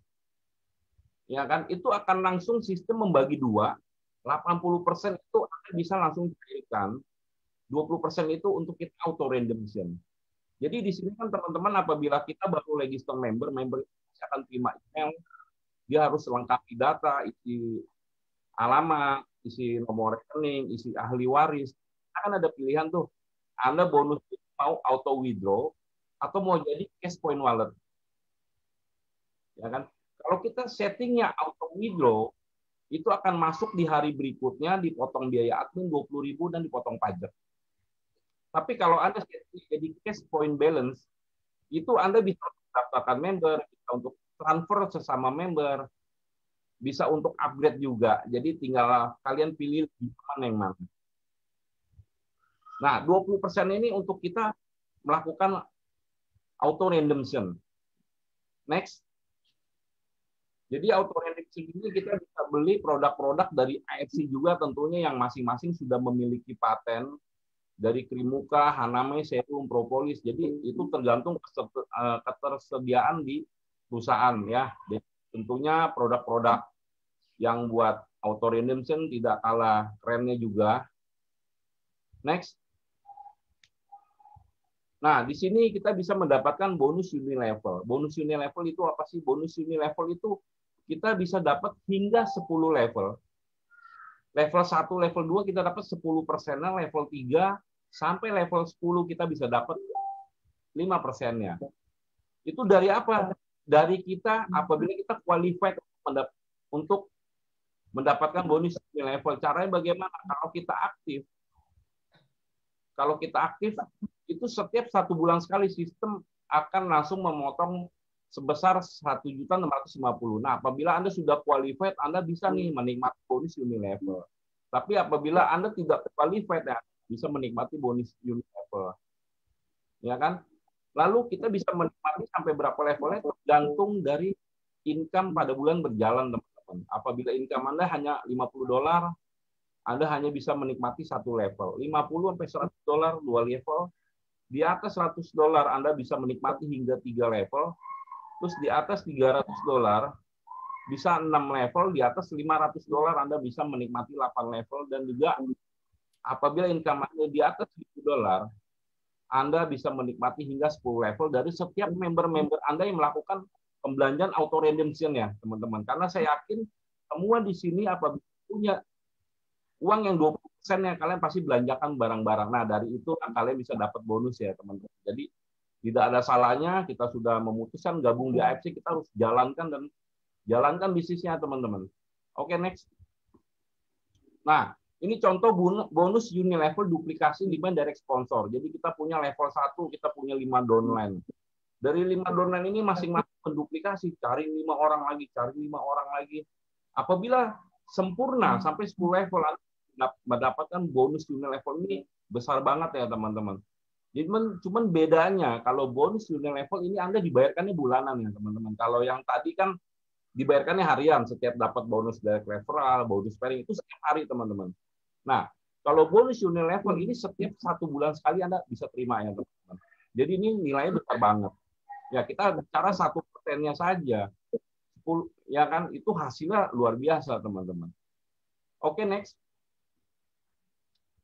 Speaker 2: ya kan, itu akan langsung sistem membagi 2, 80% itu Anda bisa langsung cairkan, 20% itu untuk kita auto redemption. Jadi di sini kan teman-teman apabila kita baru register member itu akan terima email, dia harus lengkapi data, isi alamat, isi nomor rekening, isi ahli waris. Akan ada pilihan tuh, Anda bonus mau auto withdraw atau mau jadi cash point wallet. Ya kan? Kalau kita settingnya auto withdraw, itu akan masuk di hari berikutnya, dipotong biaya admin 20.000 dan dipotong pajak. Tapi kalau Anda setting jadi cash point balance, itu Anda bisa mendaftarkan member, bisa untuk transfer sesama member, bisa untuk upgrade juga. Jadi tinggal kalian pilih di mana yang mana. Nah, 20% ini untuk kita melakukan auto redemption. Next. Jadi auto redemption ini kita bisa beli produk-produk dari AFC juga tentunya yang masing-masing sudah memiliki paten dari Krimuka, Haname, Serum, Propolis. Jadi itu tergantung ketersediaan di perusahaan ya. Jadi, tentunya produk-produk yang buat auto redemption tidak kalah kerennya juga. Next. Nah, di sini kita bisa mendapatkan bonus unilevel. Bonus unilevel itu apa sih? Bonus unilevel itu kita bisa dapat hingga 10 level. Level 1, level 2 kita dapat 10%-nya, level 3 sampai level 10 kita bisa dapat 5%-nya. Itu dari apa? Dari kita apabila kita qualified untuk mendapatkan bonus unilevel. Caranya bagaimana? Kalau kita aktif, itu setiap 1 bulan sekali sistem akan langsung memotong sebesar 1.650.000. Nah, apabila Anda sudah qualified, Anda bisa nih menikmati bonus unilevel. Tapi apabila Anda tidak qualified, ya bisa menikmati bonus unilevel. Ya kan? Lalu kita bisa menikmati sampai berapa levelnya tergantung dari income pada bulan berjalan, teman-teman. Apabila income Anda hanya $50, Anda hanya bisa menikmati satu level. 50 sampai $100 dua level. Di atas $100 Anda bisa menikmati hingga 3 level. Terus di atas $300 bisa 6 level, di atas $500 Anda bisa menikmati 8 level, dan juga apabila income Anda di atas $1.000, Anda bisa menikmati hingga 10 level dari setiap member-member Anda yang melakukan pembelanjaan auto redemption ya, teman-teman. Karena saya yakin semua di sini apabila punya uang yang 20% yang kalian pasti belanjakan barang-barang. Nah, dari itu kalian bisa dapat bonus ya, teman-teman. Jadi tidak ada salahnya kita sudah memutuskan gabung di AFC, kita harus jalankan bisnisnya, teman-teman. Oke, next. Nah, ini contoh bonus Unilevel duplikasi 5 direct sponsor. Jadi kita punya level 1, kita punya 5 downline. Dari 5 downline ini masing-masing menduplikasi, cari 5 orang lagi, cari 5 orang lagi. Apabila sempurna sampai 10 level, mendapatkan bonus Unilevel ini besar banget ya, teman-teman. Jadi cuman bedanya kalau bonus Unilevel ini Anda dibayarkannya bulanan ya, teman-teman. Kalau yang tadi kan dibayarkannya harian, setiap dapat bonus direct referral, bonus pairing itu setiap hari, teman-teman. Nah, kalau bonus Unilevel ini setiap 1 bulan sekali Anda bisa terima ya, teman-teman. Jadi ini nilainya besar banget. Ya, kita bicara 1%-nya saja. 10, ya kan, itu hasilnya luar biasa, teman-teman. Oke, next.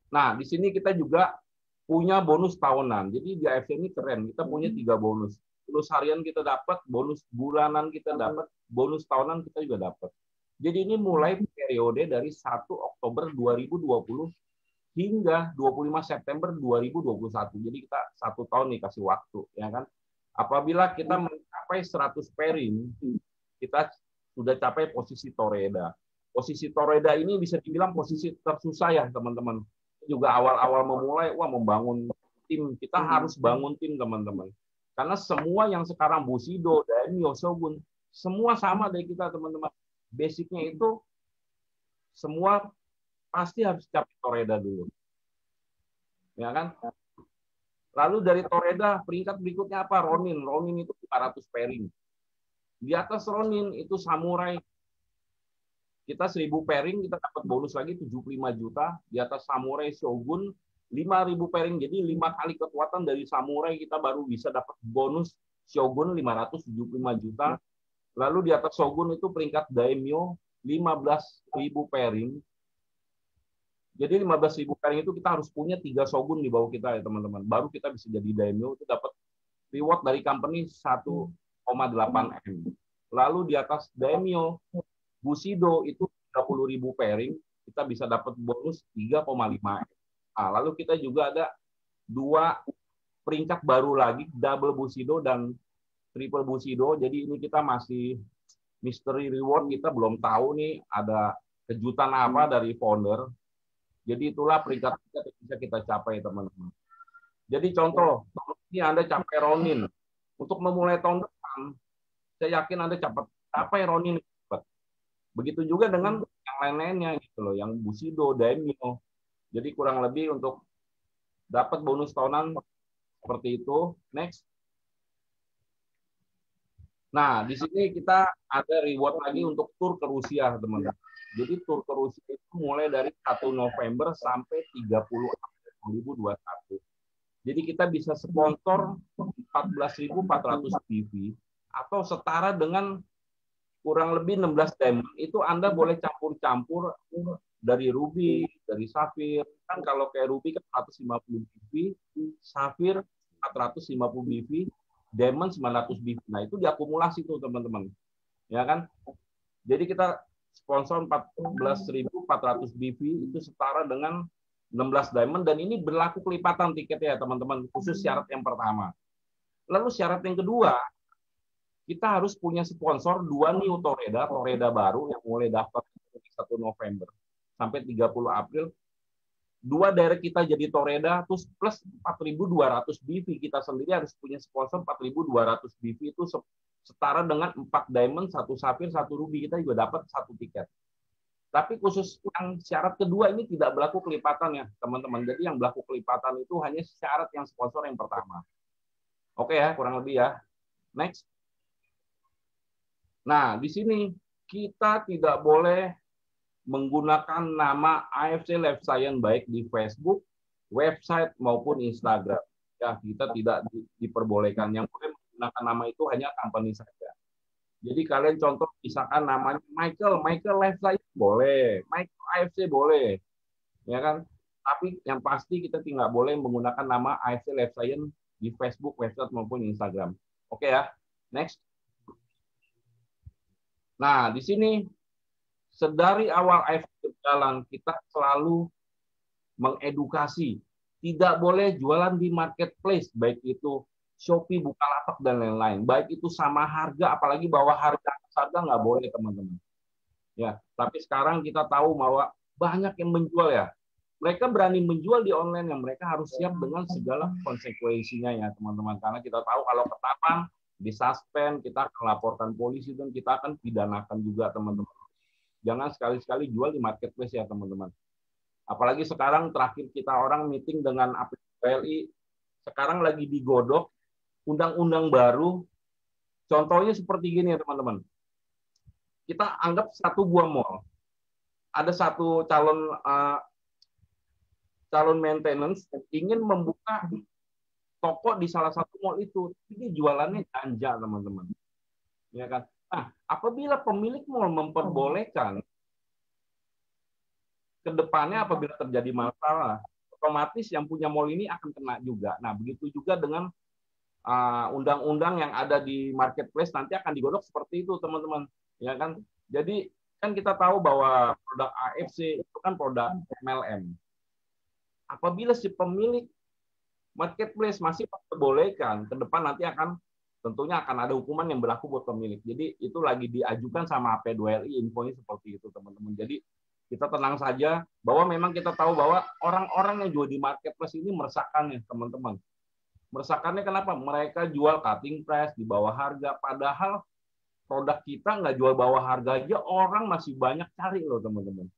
Speaker 2: Nah, di sini kita juga punya bonus tahunan. Jadi di AFC ini keren. Kita punya 3 bonus. Bonus harian kita dapat, bonus bulanan kita dapat, bonus tahunan kita juga dapat. Jadi ini mulai periode dari 1 Oktober 2020 hingga 25 September 2021. Jadi kita 1 tahun nih kasih waktu, ya kan? Apabila kita mencapai 100 pairing, kita sudah capai posisi Toreda. Posisi Toreda ini bisa dibilang posisi tersusah ya, teman-teman. Juga awal-awal memulai, membangun tim. Kita harus bangun tim, teman-teman. Karena semua yang sekarang Bushido, Daimyo, Shogun, semua sama dari kita, teman-teman. Basicnya itu semua pasti harus capai Toreda dulu. Ya kan? Lalu dari Toreda, peringkat berikutnya apa? Ronin. Ronin itu 400 pairing. Di atas Ronin itu Samurai. Kita 1000 pairing, kita dapat bonus lagi 75 juta. Di atas Samurai Shogun 5.000 pairing. Jadi 5 kali kekuatan dari Samurai kita baru bisa dapat bonus Shogun 575 juta. Lalu di atas Shogun itu peringkat Daimyo 15.000 pairing. Jadi 15.000 pairing itu kita harus punya 3 Shogun di bawah kita ya, teman-teman. Baru kita bisa jadi Daimyo, itu dapat reward dari company 1,8 M. Lalu di atas Daimyo Bushido itu 30.000 pairing, kita bisa dapat bonus 3,5 M. Nah, lalu kita juga ada 2 peringkat baru lagi, double Bushido dan triple Bushido. Jadi ini kita masih mystery reward, kita belum tahu nih ada kejutan apa dari founder. Jadi itulah peringkat yang bisa kita capai, teman-teman. Jadi contoh, ini Anda capai Ronin. Untuk memulai tahun depan, saya yakin Anda capai Ronin. Begitu juga dengan yang lain-lainnya gitu loh, yang Bushido, Daimyo. Jadi kurang lebih untuk dapat bonus tahunan seperti itu. Next. Nah, di sini kita ada reward lagi untuk tur ke Rusia, teman-teman. Jadi tur ke Rusia itu mulai dari 1 November sampai 30 April 2021. Jadi kita bisa sponsor 14.400 BV atau setara dengan kurang lebih 16 diamond. Itu Anda boleh campur-campur dari ruby, dari safir. Kan kalau kayak ruby kan 150 BV, safir 450 BV, diamond 900 BV. Nah, itu diakumulasi tuh, teman-teman. Ya kan? Jadi kita sponsor 14.400 BV itu setara dengan 16 diamond, dan ini berlaku kelipatan tiketnya ya, teman-teman, khusus syarat yang pertama. Lalu syarat yang kedua, kita harus punya sponsor 2 new Toreda baru yang mulai daftar 1 November sampai 30 April. 2 direct kita jadi Toreda, terus plus 4.200 BV. Kita sendiri harus punya sponsor 4.200 BV, itu setara dengan 4 diamond, 1 safir, 1 ruby. Kita juga dapat 1 tiket. Tapi khusus yang syarat kedua ini tidak berlaku kelipatan ya, teman-teman. Jadi yang berlaku kelipatan itu hanya syarat yang sponsor yang pertama. Oke ya, kurang lebih ya. Next. Nah, di sini kita tidak boleh menggunakan nama AFC Life Science baik di Facebook, website maupun Instagram. Ya, kita tidak diperbolehkan. Yang boleh menggunakan nama itu hanya company saja. Jadi kalian contoh misalkan namanya Michael Life Science boleh, Michael AFC boleh, ya kan? Tapi yang pasti kita tidak boleh menggunakan nama AFC Life Science di Facebook, website maupun Instagram. Oke ya, next. Nah, di sini sedari awal AFC berjalan kita selalu mengedukasi, tidak boleh jualan di marketplace, baik itu Shopee, Bukalapak, dan lain-lain. Baik itu sama harga, apalagi bawah harga nggak boleh, teman-teman. Ya, tapi sekarang kita tahu bahwa banyak yang menjual ya. Mereka berani menjual di online yang mereka harus siap dengan segala konsekuensinya ya, teman-teman. Karena kita tahu kalau ketahuan, disuspend, kita akan laporkan polisi dan kita akan pidanakan juga, teman-teman. Jangan sekali-sekali jual di marketplace ya, teman-teman. Apalagi sekarang terakhir kita orang meeting dengan APWLI, sekarang lagi digodok undang-undang baru. Contohnya seperti gini ya, teman-teman. Kita anggap satu buah mall. Ada satu calon maintenance yang ingin membuka toko di salah satu mall itu. Ini jualannya ganja, teman-teman. Ya kan? Nah, apabila pemilik mall memperbolehkan ke depannya apabila terjadi masalah, otomatis yang punya mall ini akan kena juga. Nah, begitu juga dengan undang-undang yang ada di marketplace nanti akan digodok seperti itu, teman-teman. Ya kan? Jadi kan kita tahu bahwa produk AFC itu kan produk MLM. Apabila si pemilik marketplace masih diperbolehkan, ke depan nanti tentunya akan ada hukuman yang berlaku buat pemilik. Jadi itu lagi diajukan sama AP2LI, infonya seperti itu, teman-teman. Jadi kita tenang saja bahwa memang kita tahu bahwa orang-orang yang jual di marketplace ini meresahkan ya, teman-teman. Meresahkannya kenapa? Mereka jual cutting price di bawah harga, padahal produk kita nggak jual bawah harga aja, orang masih banyak cari loh, teman-teman.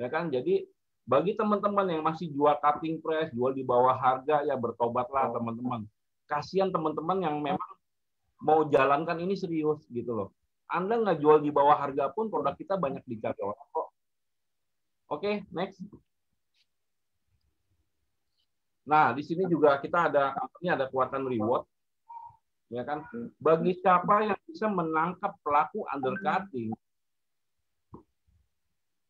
Speaker 2: Ya kan? Jadi bagi teman-teman yang masih jual cutting price, jual di bawah harga, ya bertobatlah, teman-teman. Kasihan teman-teman yang memang mau jalankan ini serius gitu loh. Anda nggak jual di bawah harga pun produk kita banyak dicari orang kok. Oke, next. Nah, di sini juga kita ada kekuatan reward. Ya kan? Bagi siapa yang bisa menangkap pelaku undercutting,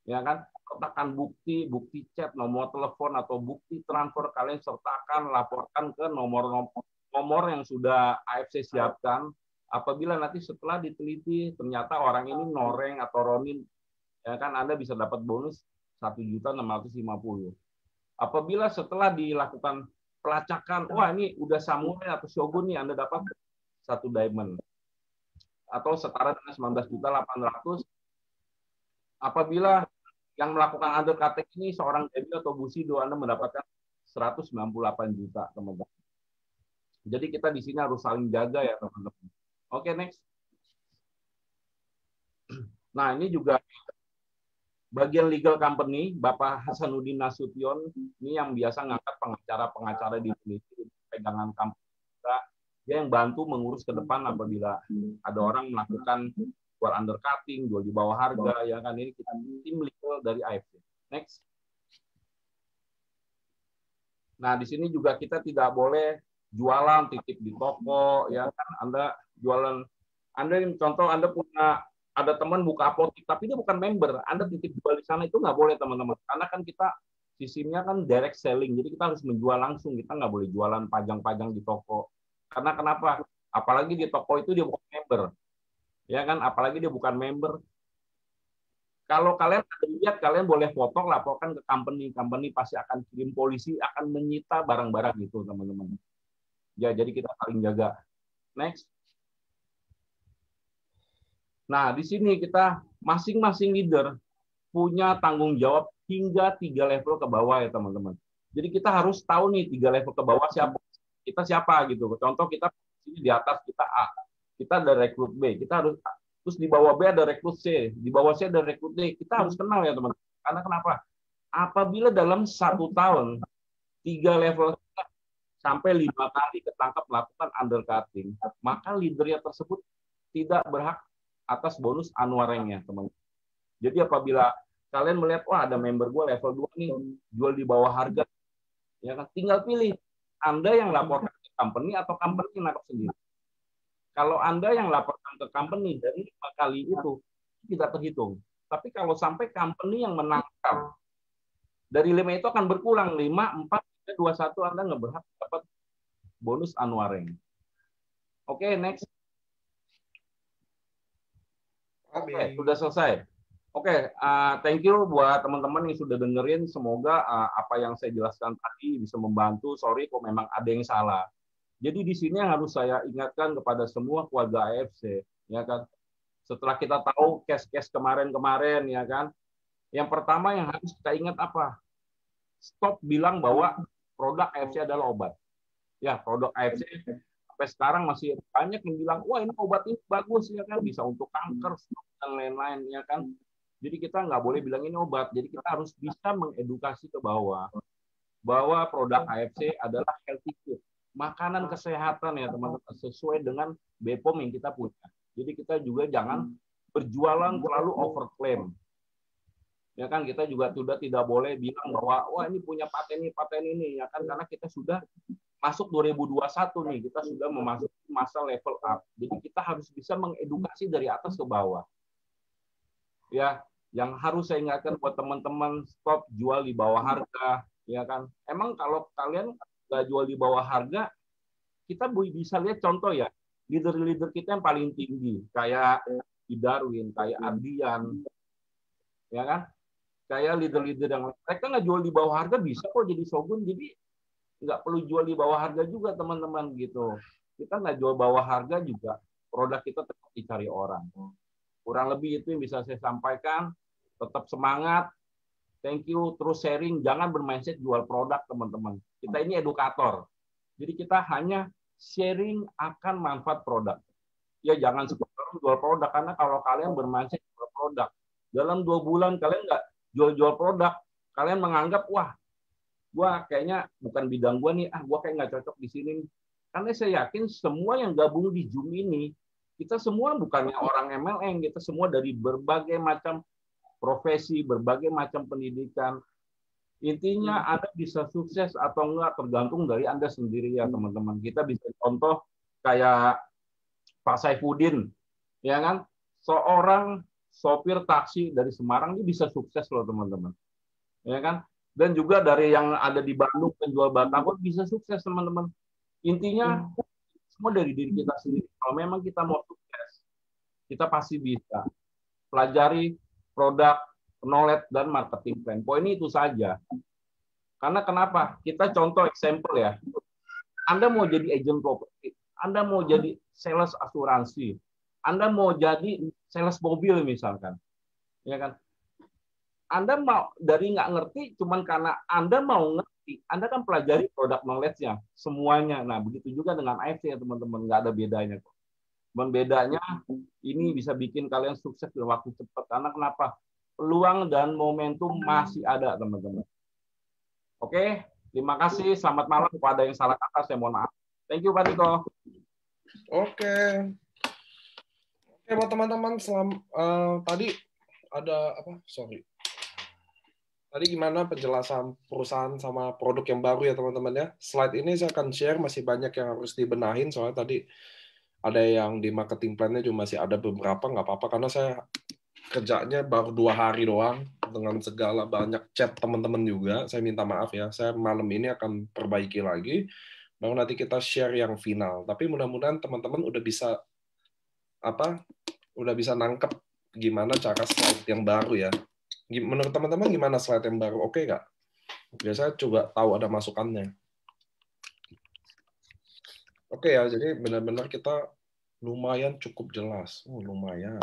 Speaker 2: ya kan? Sertakan bukti chat, nomor telepon atau bukti transfer, kalian sertakan, laporkan ke nomor yang sudah AFC siapkan. Apabila nanti setelah diteliti ternyata orang ini noreng atau ronin, ya kan, Anda bisa dapat bonus 1.650.000. Apabila setelah dilakukan pelacakan, wah ini udah samurai atau shogun nih, Anda dapat 1 diamond atau setara dengan 19.800.000. Apabila yang melakukan undercutting ini seorang Debbie atau Busido, Anda mendapatkan 198 juta, teman-teman. Jadi kita di sini harus saling jaga ya, teman-teman. Oke, next. Nah, ini juga bagian legal company, Bapak Hasanuddin Nasution, ini yang biasa ngangkat pengacara-pengacara di Indonesia, pegangan company kita, dia yang bantu mengurus ke depan apabila ada orang melakukan jual undercutting, jual di bawah harga, ya kan, ini kita tim legal dari AFC. Next. Nah, di sini juga kita tidak boleh jualan titip di toko, ya kan, Anda jualan, Anda contoh Anda punya ada teman buka apotek tapi dia bukan member, Anda titip jual di sana, itu nggak boleh, teman-teman. Karena kan kita sistemnya kan direct selling, jadi kita harus menjual langsung, kita nggak boleh jualan pajang-pajang di toko. Karena kenapa? Apalagi di toko itu dia bukan member. Ya kan, apalagi dia bukan member. Kalau kalian lihat, kalian boleh foto, laporkan ke company pasti akan kirim polisi, akan menyita barang-barang itu, teman-teman. Ya, jadi kita saling jaga. Next. Nah, di sini kita masing-masing leader punya tanggung jawab hingga 3 level ke bawah ya, teman-teman. Jadi kita harus tahu nih 3 level ke bawah siapa gitu. Contoh kita di atas kita A. Kita ada rekrut B, kita harus, terus di bawah B ada rekrut C, di bawah C ada rekrut D, kita harus kenal ya, teman-teman. Karena kenapa? Apabila dalam 1 tahun 3 level sampai 5 kali ketangkap melakukan undercutting, maka leadernya tersebut tidak berhak atas bonus annual rank-nya, teman-teman. Jadi apabila kalian melihat, wah ada member gue level 2 nih, jual di bawah harga. Ya kan? Tinggal pilih, Anda yang laporkan ke company atau company yang nangkap sendiri. Kalau Anda yang laporkan ke company dari 5 kali itu tidak terhitung. Tapi kalau sampai company yang menangkap, dari 5 itu akan berkurang. 5, 4, 3, 2, 1, Anda nggak berhak dapat bonus unwarranted. Oke, next. Oke, sudah selesai. Oke, thank you buat teman-teman yang sudah dengerin. Semoga apa yang saya jelaskan tadi bisa membantu. Sorry kok memang ada yang salah. Jadi di sini yang harus saya ingatkan kepada semua keluarga AFC, ya kan. Setelah kita tahu case-case kemarin-kemarin, ya kan. Yang pertama yang harus kita ingat apa? Stop bilang bahwa produk AFC adalah obat. Ya, produk AFC sampai sekarang masih banyak yang bilang, wah ini obat ini bagus, ya kan, bisa untuk kanker dan lain-lain, ya kan. Jadi kita nggak boleh bilang ini obat. Jadi kita harus bisa mengedukasi ke bawah bahwa produk AFC adalah healthy food, makanan kesehatan ya teman-teman, sesuai dengan BPOM yang kita punya. Jadi kita juga jangan berjualan terlalu overclaim. Ya kan, kita juga sudah tidak boleh bilang bahwa wah ini punya paten ini, ya kan, karena kita sudah masuk 2021 nih, kita sudah memasuki masa level up. Jadi kita harus bisa mengedukasi dari atas ke bawah. Ya, yang harus saya ingatkan buat teman-teman, stop jual di bawah harga, ya kan. Emang kalau kalian nggak jual di bawah harga, kita bisa lihat contoh ya, leader-leader kita yang paling tinggi, kayak di Darwin, kayak Ardian, ya kan, kayak leader-leader yang mereka nggak jual di bawah harga bisa kok jadi shogun. Jadi nggak perlu jual di bawah harga juga teman-teman gitu. Kita nggak jual bawah harga juga, produk kita tetap dicari orang. Kurang lebih itu yang bisa saya sampaikan. Tetap semangat. Thank you. Terus sharing. Jangan bermindset jual produk, teman-teman. Kita ini edukator. Jadi kita hanya sharing akan manfaat produk. Ya jangan sekedar jual produk. Karena kalau kalian bermindset jual produk, dalam 2 bulan kalian nggak jual-jual produk, kalian menganggap, wah, gua kayaknya bukan bidang gua nih, gua kayak nggak cocok di sini. Karena saya yakin semua yang gabung di Zoom ini, kita semua bukannya orang MLM, kita semua dari berbagai macam profesi, berbagai macam pendidikan. Intinya Anda bisa sukses atau enggak tergantung dari Anda sendiri ya teman-teman. Kita bisa contoh kayak Pak Saifuddin, ya kan? Seorang sopir taksi dari Semarang ini bisa sukses loh teman-teman. Ya kan? Dan juga dari yang ada di Bandung penjual batagor bisa sukses teman-teman. Intinya semua dari diri kita sendiri. Kalau memang kita mau sukses, kita pasti bisa. Pelajari produk, knowledge, dan marketing plan. Poinnya itu saja. Karena kenapa? Kita contoh example ya. Anda mau jadi agent properti, Anda mau jadi sales asuransi, Anda mau jadi sales mobil misalkan. Ya kan? Anda mau dari nggak ngerti, cuman karena Anda mau ngerti, Anda kan pelajari produk knowledge-nya, semuanya. Nah, begitu juga dengan AFC ya teman-teman, nggak ada bedanya kok. Cuman bedanya, ini bisa bikin kalian sukses dalam waktu cepat. Karena kenapa? Peluang dan momentum masih ada, teman-teman. Oke, terima kasih. Selamat malam. Kalau ada yang salah kata, saya mohon maaf. Thank you, Pak Niko.
Speaker 1: Oke, buat teman-teman, tadi ada apa? Sorry. Tadi gimana penjelasan perusahaan sama produk yang baru ya teman-teman ya. Slide ini saya akan share, masih banyak yang harus dibenahin soalnya tadi ada yang di marketing plan-nya juga masih ada beberapa, nggak apa-apa karena saya kerjanya baru 2 hari doang dengan segala banyak chat teman-teman juga. Saya minta maaf ya, saya malam ini akan perbaiki lagi, baru nanti kita share yang final. Tapi mudah-mudahan teman-teman udah bisa nangkep gimana cara slide yang baru ya. Menurut teman-teman gimana slide yang baru? Oke nggak? Biasanya coba tahu ada masukannya. Oke ya, jadi benar-benar kita lumayan cukup jelas. Lumayan.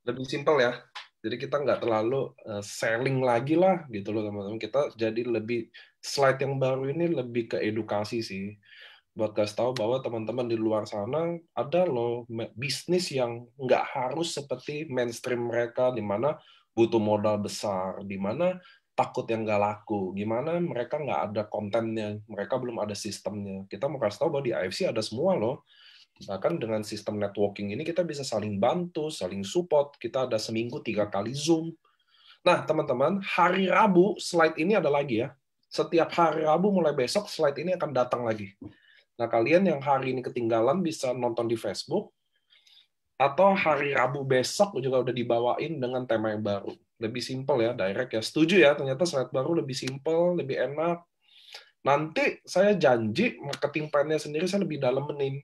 Speaker 1: Lebih simpel ya. Jadi kita nggak terlalu selling lagi lah gitu loh teman-teman. Kita jadi lebih slide yang baru ini lebih ke edukasi sih. Buat kasih tahu bahwa teman-teman di luar sana ada loh bisnis yang nggak harus seperti mainstream mereka, di mana butuh modal besar, di mana takut yang nggak laku, gimana mereka nggak ada kontennya, mereka belum ada sistemnya. Kita mau kasih tahu bahwa di AFC ada semua loh. Bahkan dengan sistem networking ini kita bisa saling bantu, saling support. Kita ada seminggu 3 kali Zoom. Nah, teman-teman, hari Rabu slide ini ada lagi ya. Setiap hari Rabu mulai besok slide ini akan datang lagi. Nah, kalian yang hari ini ketinggalan bisa nonton di Facebook, atau hari Rabu besok juga udah dibawain dengan tema yang baru. Lebih simpel ya, direct ya. Setuju ya, ternyata slide baru lebih simpel, lebih enak. Nanti saya janji marketing plan-nya sendiri saya lebih dalemin,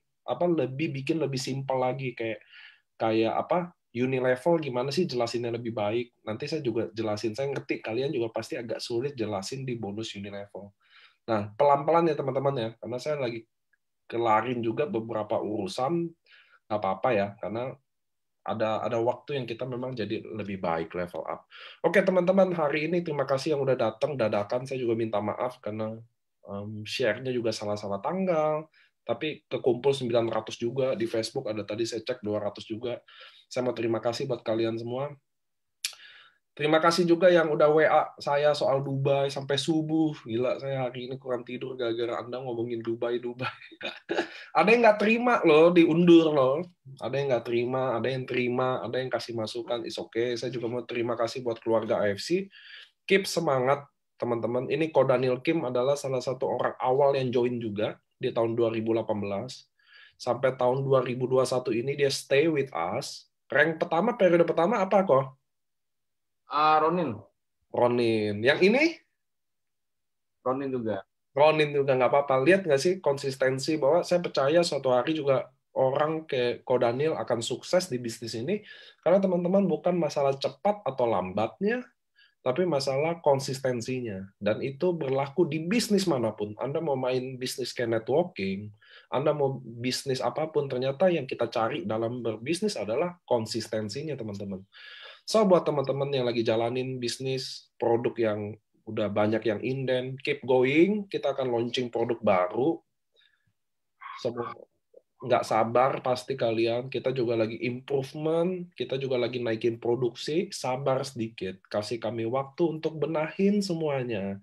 Speaker 1: lebih bikin lebih simpel lagi, kayak kayak apa Unilevel gimana sih jelasinnya lebih baik. Nanti saya juga jelasin, saya ngerti kalian juga pasti agak sulit jelasin di bonus Unilevel. Nah, pelan-pelan ya teman-teman ya, karena saya lagi kelarin juga beberapa urusan, nggak apa-apa ya, karena ada waktu yang kita memang jadi lebih baik, level up. Oke teman-teman, hari ini terima kasih yang udah datang dadakan. Saya juga minta maaf karena share-nya juga salah-salah tanggal, tapi kekumpul 900 juga di Facebook, ada tadi saya cek 200 juga. Saya mau terima kasih buat kalian semua. Terima kasih juga yang udah WA saya soal Dubai sampai subuh. Gila, saya hari ini kurang tidur gara-gara Anda ngomongin Dubai. Ada yang nggak terima loh, diundur loh. Ada yang nggak terima, ada yang terima, ada yang kasih masukan. It's okay. Saya juga mau terima kasih buat keluarga AFC. Keep semangat, teman-teman. Ini Ko Daniel Kim adalah salah satu orang awal yang join juga di tahun 2018. Sampai tahun 2021 ini dia stay with us. Rank pertama, periode pertama apa kok?
Speaker 2: Ronin.
Speaker 1: Ronin. Yang ini?
Speaker 2: Ronin juga.
Speaker 1: Ronin juga nggak apa-apa. Lihat nggak sih konsistensi bahwa saya percaya suatu hari juga orang kayak Ko Daniel akan sukses di bisnis ini karena teman-teman bukan masalah cepat atau lambatnya, tapi masalah konsistensinya. Dan itu berlaku di bisnis manapun. Anda mau main bisnis kayak networking, Anda mau bisnis apapun, ternyata yang kita cari dalam berbisnis adalah konsistensinya, teman-teman. So, buat teman-teman yang lagi jalanin bisnis, produk yang udah banyak yang inden, keep going, kita akan launching produk baru. Semua nggak sabar pasti kalian, kita juga lagi improvement, kita juga lagi naikin produksi, sabar sedikit, kasih kami waktu untuk benahin semuanya.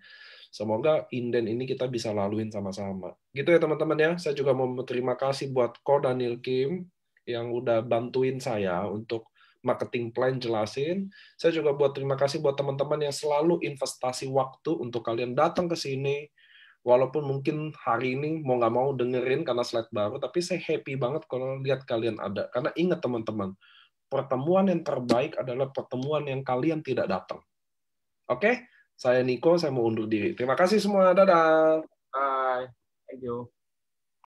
Speaker 1: Semoga inden ini kita bisa laluin sama-sama. Gitu ya teman-teman ya, saya juga mau berterima kasih buat Ko Daniel Kim yang udah bantuin saya untuk marketing plan jelasin. Saya juga buat terima kasih buat teman-teman yang selalu investasi waktu untuk kalian datang ke sini, walaupun mungkin hari ini mau nggak mau dengerin karena slide baru, tapi saya happy banget kalau lihat kalian ada. Karena ingat teman-teman, pertemuan yang terbaik adalah pertemuan yang kalian tidak datang. Oke? Saya Niko, saya mau undur diri. Terima kasih semua. Dadah.
Speaker 2: Bye. Thank you.